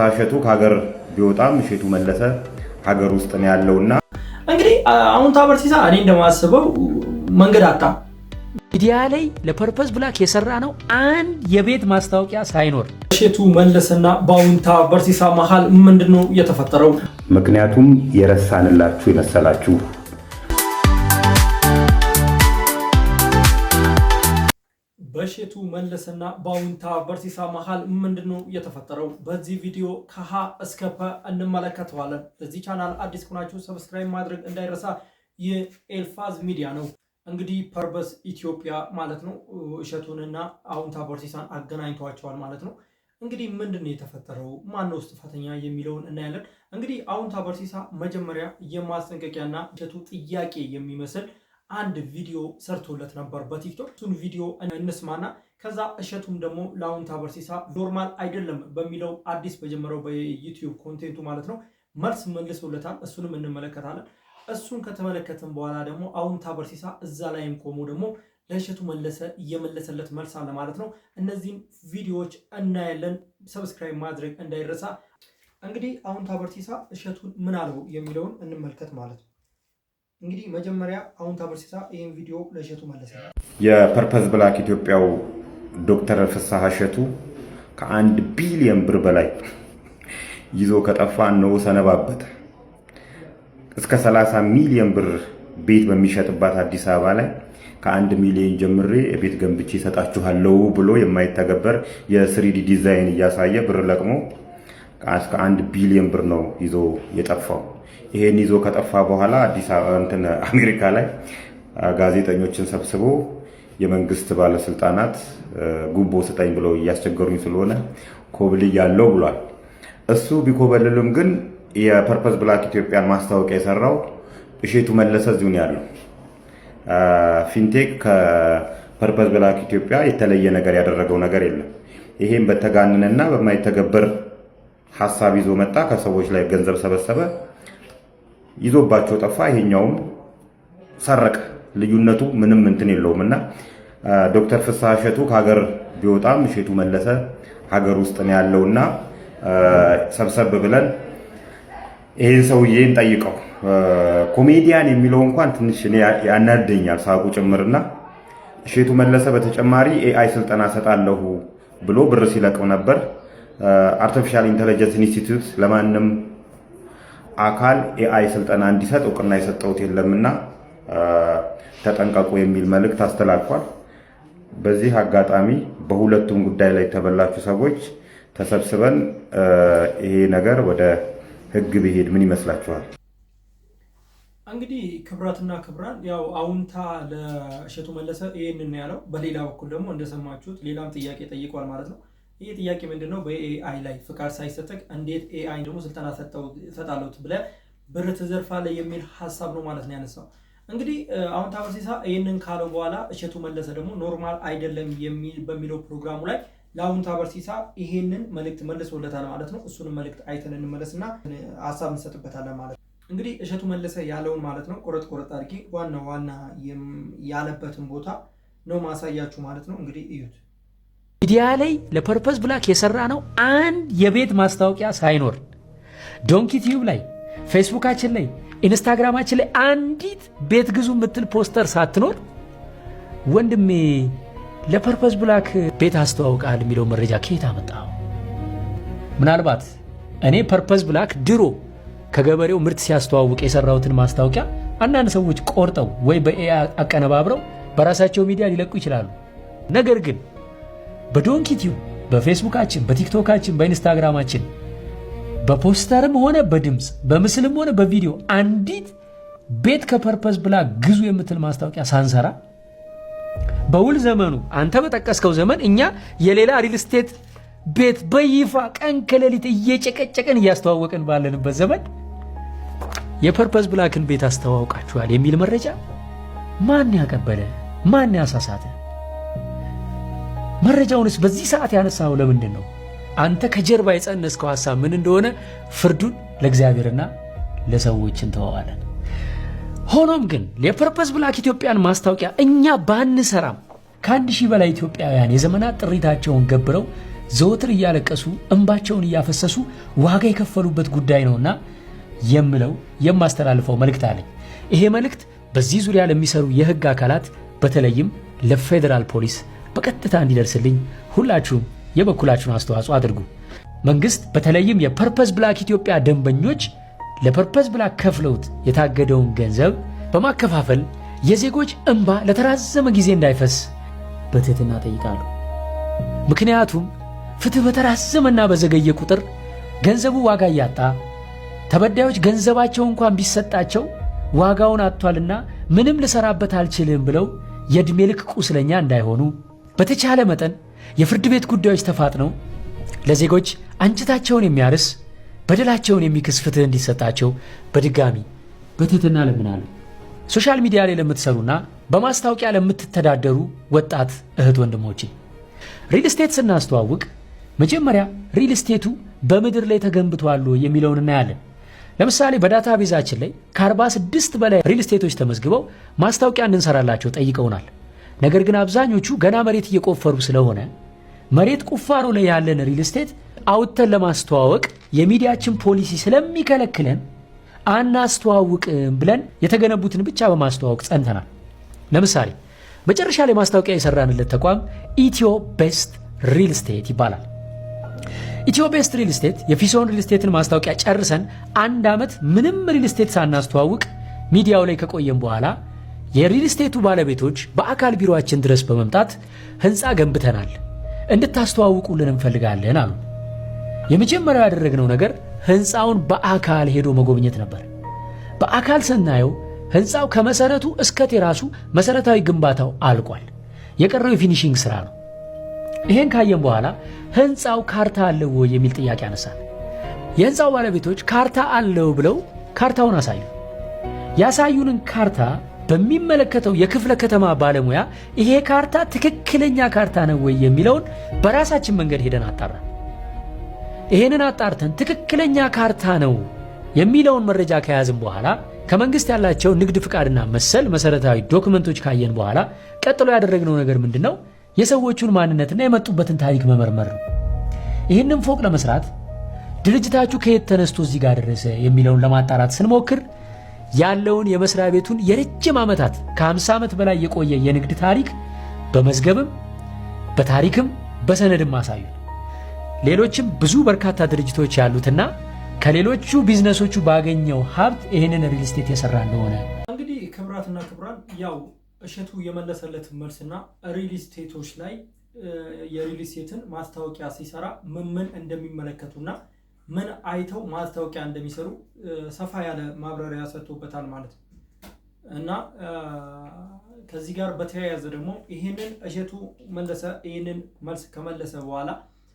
እሸቱ ከሀገር ቢወጣም እሸቱ መለሰ ሀገር ውስጥ ነው ያለውና እንግዲህ አሁን ታበርሲሳ እኔ እንደማስበው መንገድ አጣ ሚዲያ ላይ ለፐርፐዝ ብላክ የሰራ ነው አንድ የቤት ማስታወቂያ ሳይኖር እሸቱ መለሰና በአሁን ታበርሲሳ መሃል ምንድነው የተፈጠረው? ምክንያቱም የረሳንላችሁ የመሰላችሁ በእሸቱ መለሰና በአሁን ታበርሲሳ መሃል ምንድነው የተፈጠረው? በዚህ ቪዲዮ ከሀ እስከ ፐ እንመለከተዋለን። ለዚህ ቻናል አዲስ ከሆናችሁ ሰብስክራይብ ማድረግ እንዳይረሳ። የኤልፋዝ ሚዲያ ነው። እንግዲህ ፐርፐዝ ኢትዮጵያ ማለት ነው እሸቱንና አሁን ታበርሲሳን አገናኝቷቸዋል ማለት ነው። እንግዲህ ምንድነው የተፈጠረው? ማነው ጥፋተኛ የሚለውን እናያለን። እንግዲህ አሁን ታበርሲሳ መጀመሪያ የማስጠንቀቂያና እሸቱ ጥያቄ የሚመስል አንድ ቪዲዮ ሰርቶለት ነበር በቲክቶክ። እሱን ቪዲዮ እንስማና ከዛ እሸቱም ደግሞ ለአሁን ታበርሲሳ ኖርማል አይደለም በሚለው አዲስ በጀመረው በዩቲዩብ ኮንቴንቱ ማለት ነው መልስ መልሶለታል። እሱንም እንመለከታለን። እሱን ከተመለከትን በኋላ ደግሞ አሁን ታበርሲሳ እዛ ላይም ቆሞ ደግሞ ለእሸቱ መለሰ እየመለሰለት መልስ አለ ማለት ነው። እነዚህን ቪዲዮዎች እናያለን። ሰብስክራይብ ማድረግ እንዳይረሳ። እንግዲህ አሁን ታበርሲሳ እሸቱን ምን አለው የሚለውን እንመልከት ማለት ነው። እንግዲህ መጀመሪያ አሁን ታበርሲሳ ይሄን ቪዲዮ ለእሸቱ መለሰ። የፐርፐዝ ብላክ ኢትዮጵያው ዶክተር ፍስሐ እሸቱ ከ1 ቢሊዮን ብር በላይ ይዞ ከጠፋ ነው ሰነባበተ። እስከ 30 ሚሊዮን ብር ቤት በሚሸጥባት አዲስ አበባ ላይ ከ1 ሚሊዮን ጀምሬ ቤት ገንብቼ ሰጣችኋለሁ ብሎ የማይተገበር የ3ዲ ዲዛይን እያሳየ ብር ለቅሞ እስከ 1 ቢሊዮን ብር ነው ይዞ የጠፋው። ይሄን ይዞ ከጠፋ በኋላ አዲስ አበባ አሜሪካ ላይ ጋዜጠኞችን ሰብስቦ የመንግስት ባለስልጣናት ጉቦ ስጠኝ ብለው እያስቸገሩኝ ስለሆነ ኮብልያለሁ ብሏል። እሱ ቢኮበልልም ግን የፐርፐዝ ብላክ ኢትዮጵያን ማስታወቂያ የሰራው እሸቱ መለሰ እዚሁ ነው ያለው። ፊንቴክ ከፐርፐዝ ብላክ ኢትዮጵያ የተለየ ነገር ያደረገው ነገር የለም። ይሄን በተጋነነና በማይተገበር ሐሳብ ይዞ መጣ። ከሰዎች ላይ ገንዘብ ሰበሰበ፣ ይዞባቸው ጠፋ። ይሄኛውም ሰረቀ። ልዩነቱ ምንም እንትን የለውምና ዶክተር ፍስሐ እሸቱ ከሀገር ቢወጣም እሸቱ መለሰ ሀገር ውስጥ ነው ያለውና ሰብሰብ ብለን ይሄን ሰውዬን ጠይቀው። ኮሜዲያን የሚለው እንኳን ትንሽ እኔ ያናደኛል ሳቁ ጭምርና እሸቱ መለሰ በተጨማሪ ኤአይ ስልጠና ሰጣለሁ ብሎ ብር ሲለቀው ነበር። አርቲፊሻል ኢንተለጀንስ ኢንስቲትዩት ለማንም አካል ኤአይ ስልጠና እንዲሰጥ እውቅና የሰጠውት የለምና ተጠንቀቁ የሚል መልእክት አስተላልፏል። በዚህ አጋጣሚ በሁለቱም ጉዳይ ላይ የተበላችሁ ሰዎች ተሰብስበን ይሄ ነገር ወደ ህግ ቢሄድ ምን ይመስላችኋል? እንግዲህ ክብራትና ክብራን ያው አሁንታ ለእሸቱ መለሰ ይሄንን ያለው፣ በሌላ በኩል ደግሞ እንደሰማችሁት ሌላም ጥያቄ ጠይቋል ማለት ነው። ይሄ ጥያቄ ምንድነው? በኤአይ ላይ ፍቃድ ሳይሰጠቅ እንዴት ኤአይ ደግሞ ስልጠና ሰጣለሁ ብለህ ብር ትዘርፋለህ የሚል ሐሳብ ነው ማለት ነው ያነሳው። እንግዲህ አሁን ታበርሲሳ ይሄንን ካለው በኋላ እሸቱ መለሰ ደግሞ ኖርማል አይደለም በሚለው ፕሮግራሙ ላይ ለአሁን ታበርሲሳ ይሄንን መልእክት መልሶለታል ማለት ነው። እሱንም መልእክት አይተን እንመለስና ሐሳብ እንሰጥበታለን ማለት ነው። እንግዲህ እሸቱ መለሰ ያለውን ማለት ነው ቆረጥ አድርጌ ዋና ያለበትን ቦታ ነው ማሳያችሁ ማለት ነው። እንግዲህ እዩት። ሚዲያ ላይ ለፐርፐዝ ብላክ የሰራ ነው አንድ የቤት ማስታወቂያ ሳይኖር ዶንኪ ቲዩብ ላይ፣ ፌስቡካችን ላይ፣ ኢንስታግራማችን ላይ አንዲት ቤት ግዙ የምትል ፖስተር ሳትኖር ወንድሜ ለፐርፐዝ ብላክ ቤት አስተዋውቃል የሚለው መረጃ ከየት አመጣው? ምናልባት እኔ ፐርፐዝ ብላክ ድሮ ከገበሬው ምርት ሲያስተዋውቅ የሰራውትን ማስታወቂያ አንዳንድ ሰዎች ቆርጠው ወይ በኤአይ አቀነባብረው በራሳቸው ሚዲያ ሊለቁ ይችላሉ። ነገር ግን በዶንኪ ቲዩብ፣ በፌስቡካችን፣ በቲክቶካችን፣ በኢንስታግራማችን በፖስተርም ሆነ በድምፅ በምስልም ሆነ በቪዲዮ አንዲት ቤት ከፐርፐዝ ብላክ ግዙ የምትል ማስታወቂያ ሳንሰራ በውል ዘመኑ አንተ በጠቀስከው ዘመን እኛ የሌላ ሪል ስቴት ቤት በይፋ ቀን ከሌሊት እየጨቀጨቀን እያስተዋወቅን ባለንበት ዘመን የፐርፐዝ ብላክን ቤት አስተዋውቃችኋል የሚል መረጃ ማን ያቀበለ? ማን ያሳሳተ? መረጃውንስ በዚህ ሰዓት ያነሳው ለምንድን ነው? አንተ ከጀርባ የጸነስከው ሐሳብ ምን እንደሆነ ፍርዱን ለእግዚአብሔርና ለሰዎች እንተዋዋለን። ሆኖም ግን የፐርፐዝ ብላክ ኢትዮጵያን ማስታወቂያ እኛ ባንሰራም ከ1000 በላይ ኢትዮጵያውያን የዘመናት ጥሪታቸውን ገብረው ዘወትር እያለቀሱ እንባቸውን እያፈሰሱ ዋጋ የከፈሉበት ጉዳይ ነውና የምለው የማስተላልፈው መልእክት አለኝ። ይሄ መልእክት በዚህ ዙሪያ ለሚሰሩ የህግ አካላት በተለይም ለፌደራል ፖሊስ በቀጥታ እንዲደርስልኝ ሁላችሁም የበኩላችሁን አስተዋጽኦ አድርጉ። መንግስት በተለይም የፐርፐዝ ብላክ ኢትዮጵያ ደንበኞች ለፐርፐዝ ብላክ ከፍለውት የታገደውን ገንዘብ በማከፋፈል የዜጎች እንባ ለተራዘመ ጊዜ እንዳይፈስ በትህትና ጠይቃለሁ። ምክንያቱም ፍትህ በተራዘመና በዘገየ ቁጥር ገንዘቡ ዋጋ እያጣ ተበዳዮች ገንዘባቸው እንኳን ቢሰጣቸው ዋጋውን አጥቷልና ምንም ልሰራበት አልችልም ብለው የዕድሜ ልክ ቁስለኛ እንዳይሆኑ በተቻለ መጠን የፍርድ ቤት ጉዳዮች ተፋጥነው ለዜጎች አንጀታቸውን የሚያርስ በደላቸውን የሚክስ ፍትህ እንዲሰጣቸው በድጋሚ በትህትና ለምናለሁ። ሶሻል ሚዲያ ላይ ለምትሰሩና በማስታወቂያ ለምትተዳደሩ ወጣት እህት ወንድሞቼ ሪል ስቴት ስናስተዋውቅ መጀመሪያ ሪል ስቴቱ በምድር ላይ ተገንብቷል የሚለውን እናያለን። ለምሳሌ በዳታ ቤዛችን ላይ ከ46 በላይ ሪል ስቴቶች ተመዝግበው ማስታወቂያ እንድንሰራላቸው ጠይቀውናል። ነገር ግን አብዛኞቹ ገና መሬት እየቆፈሩ ስለሆነ መሬት ቁፋሮ ላይ ያለን ሪል ስቴት አውጥተን ለማስተዋወቅ የሚዲያችን ፖሊሲ ስለሚከለክለን አናስተዋውቅም ብለን የተገነቡትን ብቻ በማስተዋወቅ ጸንተናል። ለምሳሌ መጨረሻ ላይ ማስታወቂያ የሰራንለት ተቋም ኢትዮ ቤስት ሪል ስቴት ይባላል። ኢትዮ ቤስት ሪል ስቴት የፊሶን ሪል ስቴትን ማስታወቂያ ጨርሰን 1 ዓመት ምንም ሪል ስቴት ሳናስተዋውቅ ሚዲያው ላይ ከቆየን በኋላ የሪል ስቴቱ ባለቤቶች በአካል ቢሮአችን ድረስ በመምጣት ህንፃ ገንብተናል እንድታስተዋውቁልን እንፈልጋለን አሉ። የመጀመሪያው ያደረግነው ነገር ህንፃውን በአካል ሄዶ መጎብኘት ነበር። በአካል ስናየው ህንፃው ከመሰረቱ እስከ ቴራሱ መሰረታዊ ግንባታው አልቋል። የቀረው የፊኒሺንግ ስራ ነው። ይሄን ካየን በኋላ ህንፃው ካርታ አለው የሚል ጥያቄ አነሳን። የህንፃው ባለቤቶች ካርታ አለው ብለው ካርታውን አሳዩ። ያሳዩንን ካርታ በሚመለከተው የክፍለ ከተማ ባለሙያ ይሄ ካርታ ትክክለኛ ካርታ ነው ወይ የሚለውን በራሳችን መንገድ ሄደን አጣራን። ይሄንን አጣርተን ትክክለኛ ካርታ ነው የሚለውን መረጃ ከያዝን በኋላ ከመንግስት ያላቸው ንግድ ፍቃድና መሰል መሰረታዊ ዶክመንቶች ካየን በኋላ ቀጥሎ ያደረግነው ነገር ምንድነው? የሰዎቹን ማንነትና የመጡበትን ታሪክ መመርመር ነው። ይህንን ፎቅ ለመስራት ድርጅታችሁ ከየት ተነስቶ እዚህ ጋር ደረሰ የሚለውን ለማጣራት ስንሞክር ያለውን የመስሪያ ቤቱን የረጅም ዓመታት ከ50 ዓመት በላይ የቆየ የንግድ ታሪክ በመዝገብም በታሪክም በሰነድም አሳዩ። ሌሎችም ብዙ በርካታ ድርጅቶች ያሉትና ከሌሎቹ ቢዝነሶቹ ባገኘው ሀብት ይህንን ሪል ስቴት የሰራ እንደሆነ እንግዲህ ክብራትና ክብራን ያው እሸቱ የመለሰለት መልስና ሪል ስቴቶች ላይ የሪል ስቴትን ማስታወቂያ ሲሰራ ምን እንደሚመለከቱና ምን አይተው ማስታወቂያ እንደሚሰሩ ሰፋ ያለ ማብራሪያ ሰጥቶበታል ማለት ነው። እና ከዚህ ጋር በተያያዘ ደግሞ ይሄንን እሸቱ መለሰ ይሄንን መልስ ከመለሰ በኋላ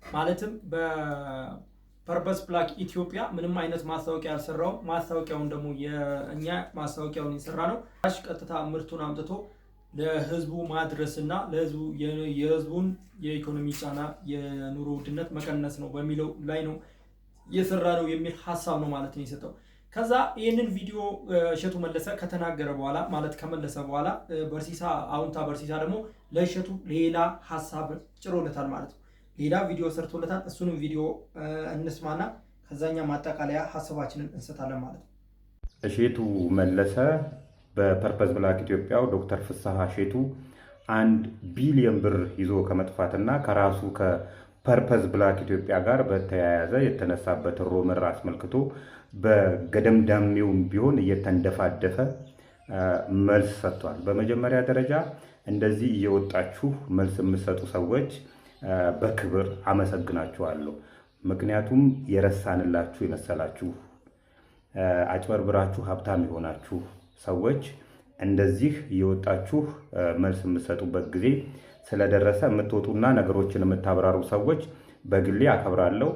ማለትም በፐርፐዝ ብላክ ኢትዮጵያ ምንም አይነት ማስታወቂያ አልሰራውም። ማስታወቂያውን ደግሞ የኛ ማስታወቂያውን የሰራ ነው ቀጥታ ምርቱን አምጥቶ ለህዝቡ ማድረስና ለህዝቡ የህዝቡን የኢኮኖሚ ጫና የኑሮ ውድነት መቀነስ ነው በሚለው ላይ ነው የሰራ ነው የሚል ሐሳብ ነው ማለት ነው የሰጠው። ከዛ ይህንን ቪዲዮ እሸቱ መለሰ ከተናገረ በኋላ ማለት ከመለሰ በኋላ በርሲሳ አውንታ በርሲሳ ደግሞ ለእሸቱ ሌላ ሐሳብ ጭሮለታል ማለት ነው። ሌላ ቪዲዮ ሰርቶለታል። እሱንም ቪዲዮ እንስማና ከዛኛ ማጠቃለያ ሐሳባችንን እንሰጣለን ማለት ነው። እሸቱ መለሰ በፐርፐዝ ብላክ ኢትዮጵያው ዶክተር ፍስሐ እሸቱ 1 ቢሊዮን ብር ይዞ ከመጥፋትና ከራሱ ከፐርፐዝ ብላክ ኢትዮጵያ ጋር በተያያዘ የተነሳበት ሮመር አስመልክቶ በገደምዳሜውም ቢሆን እየተንደፋደፈ መልስ ሰጥቷል። በመጀመሪያ ደረጃ እንደዚህ እየወጣችሁ መልስ የምትሰጡ ሰዎች በክብር አመሰግናችኋለሁ። ምክንያቱም የረሳንላችሁ የመሰላችሁ አጭበርብራችሁ ሀብታም የሆናችሁ ሰዎች እንደዚህ እየወጣችሁ መልስ የምትሰጡበት ጊዜ ስለደረሰ የምትወጡና ነገሮችን የምታብራሩ ሰዎች በግሌ አከብራለሁ፣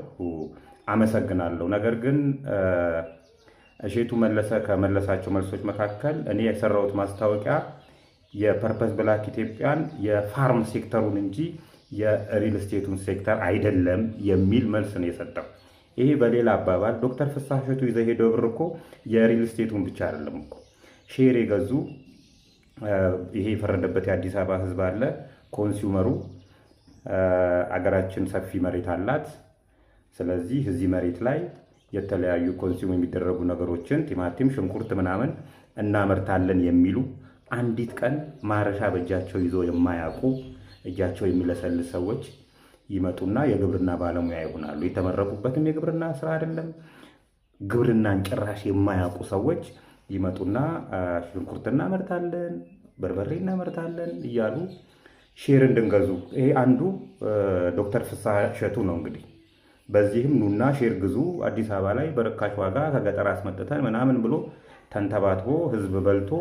አመሰግናለሁ። ነገር ግን እሸቱ መለሰ ከመለሳቸው መልሶች መካከል እኔ የሰራሁት ማስታወቂያ የፐርፐዝ ብላክ ኢትዮጵያን የፋርም ሴክተሩን እንጂ የሪል ስቴቱን ሴክተር አይደለም የሚል መልስ ነው የሰጠው። ይሄ በሌላ አባባል ዶክተር ፍስሐ እሸቱ ይዘው ሄደው ብር እኮ የሪል ስቴቱን ብቻ አይደለም እኮ ሼር የገዙ ይሄ የፈረደበት የአዲስ አበባ ሕዝብ አለ፣ ኮንሱመሩ አገራችን ሰፊ መሬት አላት። ስለዚህ እዚህ መሬት ላይ የተለያዩ ኮንሱም የሚደረጉ ነገሮችን ቲማቲም፣ ሽንኩርት ምናምን እናመርታለን የሚሉ አንዲት ቀን ማረሻ በእጃቸው ይዞ የማያውቁ እጃቸው የሚለሰልስ ሰዎች ይመጡና የግብርና ባለሙያ ይሆናሉ። የተመረቁበትም የግብርና ስራ አይደለም። ግብርናን ጭራሽ የማያውቁ ሰዎች ይመጡና ሽንኩርት እናመርታለን፣ በርበሬ እናመርታለን እያሉ ሼር እንድንገዙ። ይሄ አንዱ ዶክተር ፍስሐ እሸቱ ነው እንግዲህ። በዚህም ኑና ሼር ግዙ አዲስ አበባ ላይ በርካሽ ዋጋ ከገጠር አስመጥተን ምናምን ብሎ ተንተባትቦ ህዝብ በልቶ፣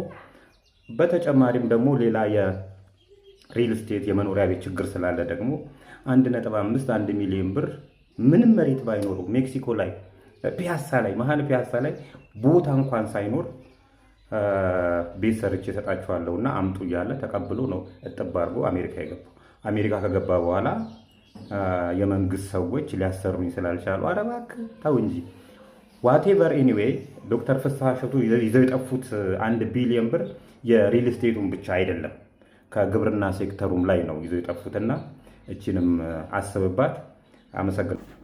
በተጨማሪም ደግሞ ሌላ የሪል ስቴት የመኖሪያ ቤት ችግር ስላለ ደግሞ 1.5 ሚሊዮን ብር ምንም መሬት ባይኖሩ ሜክሲኮ ላይ ፒያሳ ላይ መሀል ፒያሳ ላይ ቦታ እንኳን ሳይኖር ቤት ሰርቼ እሰጣችኋለሁና አምጡ እያለ ተቀብሎ ነው እጥብ አድርጎ አሜሪካ የገባው። አሜሪካ ከገባ በኋላ የመንግስት ሰዎች ሊያሰሩኝ ስላልቻሉ ኧረ እባክህ ተው እንጂ ዋቴቨር ኤኒዌይ ዶክተር ፍስሐ እሸቱ ይዘው የጠፉት 1 ቢሊዮን ብር የሪል ስቴቱን ብቻ አይደለም ከግብርና ሴክተሩም ላይ ነው ይዘው የጠፉትና እቺንም አስብባት። አመሰግናለሁ።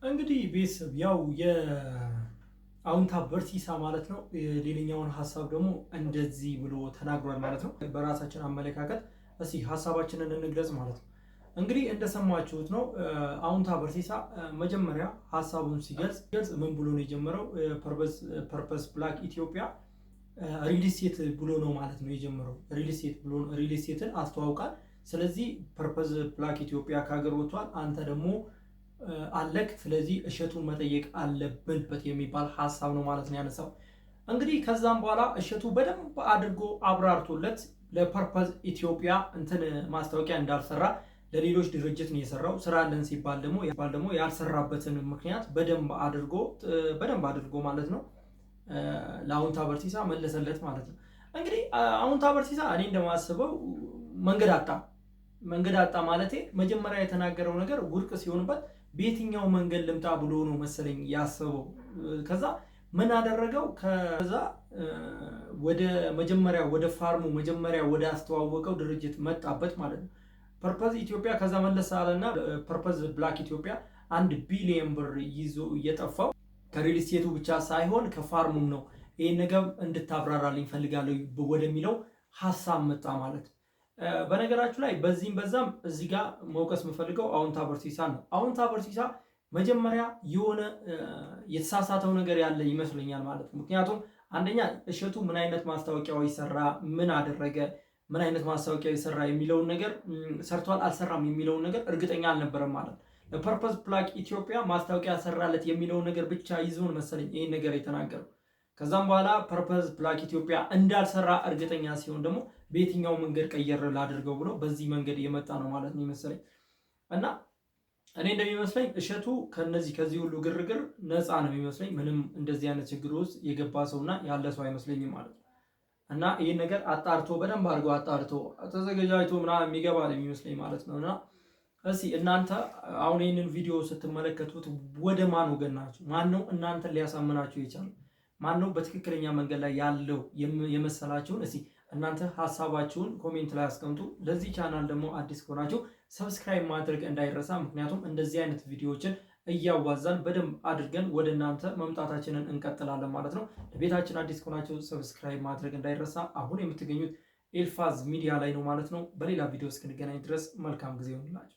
እንግዲህ ቤተሰብ ያው የአውንታ በርሲሳ ማለት ነው ሌላኛውን ሀሳብ ደግሞ እንደዚህ ብሎ ተናግሯል ማለት ነው። በራሳችን አመለካከት እስኪ ሀሳባችንን እንግለጽ ማለት ነው። እንግዲህ እንደሰማችሁት ነው አውንታ በርሲሳ መጀመሪያ ሀሳቡን ሲገልጽ ምን ብሎ ነው የጀመረው? ፐርፐስ ብላክ ኢትዮጵያ ሪል ስቴት ብሎ ነው ማለት ነው የጀመረው። ሪል ስቴትን አስተዋውቃል። ስለዚህ ፐርፐስ ብላክ ኢትዮጵያ ከሀገር ወጥቷል፣ አንተ ደግሞ አለክ፣ ስለዚህ እሸቱን መጠየቅ አለብንበት የሚባል ሀሳብ ነው ማለት ነው ያነሳው። እንግዲህ ከዛም በኋላ እሸቱ በደንብ አድርጎ አብራርቶለት ለፐርፐስ ኢትዮጵያ እንትን ማስታወቂያ እንዳልሰራ ለሌሎች ድርጅት ነው የሰራው። ስራ አለን ሲባል ደግሞ ያልሰራበትን ምክንያት በደንብ አድርጎ ማለት ነው ለአውንታ በርሲሳ መለሰለት ማለት ነው። እንግዲህ አውንታ በርሲሳ እኔ እንደማስበው መንገድ አጣ ማለቴ መጀመሪያ የተናገረው ነገር ውድቅ ሲሆንበት በየትኛው መንገድ ልምጣ ብሎ ነው መሰለኝ ያሰበው። ከዛ ምን አደረገው? ከዛ ወደ ፋርሙ መጀመሪያ ወደ አስተዋወቀው ድርጅት መጣበት ማለት ነው ፐርፐስ ኢትዮጵያ። ከዛ መለስ አለና ፐርፐስ ብላክ ኢትዮጵያ 1 ቢሊዮን ብር ይዞ እየጠፋው ከሪል ስቴቱ ብቻ ሳይሆን ከፋርሙም ነው። ይህን ነገር እንድታብራራልኝ ፈልጋለሁ ወደሚለው ሀሳብ መጣ ማለት ነው። በነገራችሁ ላይ በዚህም በዛም እዚህ ጋር መውቀስ የምፈልገው አውንታ በርሲሳ ነው። አውንታ በርሲሳ መጀመሪያ የሆነ የተሳሳተው ነገር ያለ ይመስለኛል ማለት ነው። ምክንያቱም አንደኛ እሸቱ ምን አይነት ማስታወቂያዎች ሰራ፣ ምን አደረገ፣ ምን አይነት ማስታወቂያ ሰራ የሚለውን ነገር ሰርቷል አልሰራም የሚለውን ነገር እርግጠኛ አልነበረም ማለት ነው። ለፐርፐስ ብላክ ኢትዮጵያ ማስታወቂያ ሰራለት የሚለውን ነገር ብቻ ይዞን መሰለኝ ይህን ነገር የተናገረው። ከዛም በኋላ ፐርፐስ ብላክ ኢትዮጵያ እንዳልሰራ እርግጠኛ ሲሆን ደግሞ በየትኛው መንገድ ቀየር ላድርገው ብሎ በዚህ መንገድ የመጣ ነው ማለት ነው ይመስለኝ። እና እኔ እንደሚመስለኝ እሸቱ ከዚህ ሁሉ ግርግር ነፃ ነው የሚመስለኝ። ምንም እንደዚህ አይነት ችግር ውስጥ የገባ ሰውና ያለ ሰው አይመስለኝም ማለት ነው። እና ይህን ነገር በደንብ አድርገው አጣርቶ ተዘጋጅቶ ምናምን የሚገባ ነው የሚመስለኝ ማለት ነው። እና እስኪ እናንተ አሁን ይህንን ቪዲዮ ስትመለከቱት ወደ ማን ወገን ናችሁ? ማን ነው እናንተን ሊያሳምናችሁ የቻለው? ማን ነው በትክክለኛ መንገድ ላይ ያለው የመሰላችሁን? እስኪ እናንተ ሀሳባችሁን ኮሜንት ላይ አስቀምጡ። ለዚህ ቻናል ደግሞ አዲስ ከሆናችሁ ሰብስክራይብ ማድረግ እንዳይረሳ። ምክንያቱም እንደዚህ አይነት ቪዲዮዎችን እያዋዛን በደንብ አድርገን ወደ እናንተ መምጣታችንን እንቀጥላለን ማለት ነው። ለቤታችን አዲስ ከሆናችሁ ሰብስክራይብ ማድረግ እንዳይረሳ። አሁን የምትገኙት ኤልፋዝ ሚዲያ ላይ ነው ማለት ነው። በሌላ ቪዲዮ እስክንገናኝ ድረስ መልካም ጊዜ ይሁንላችሁ።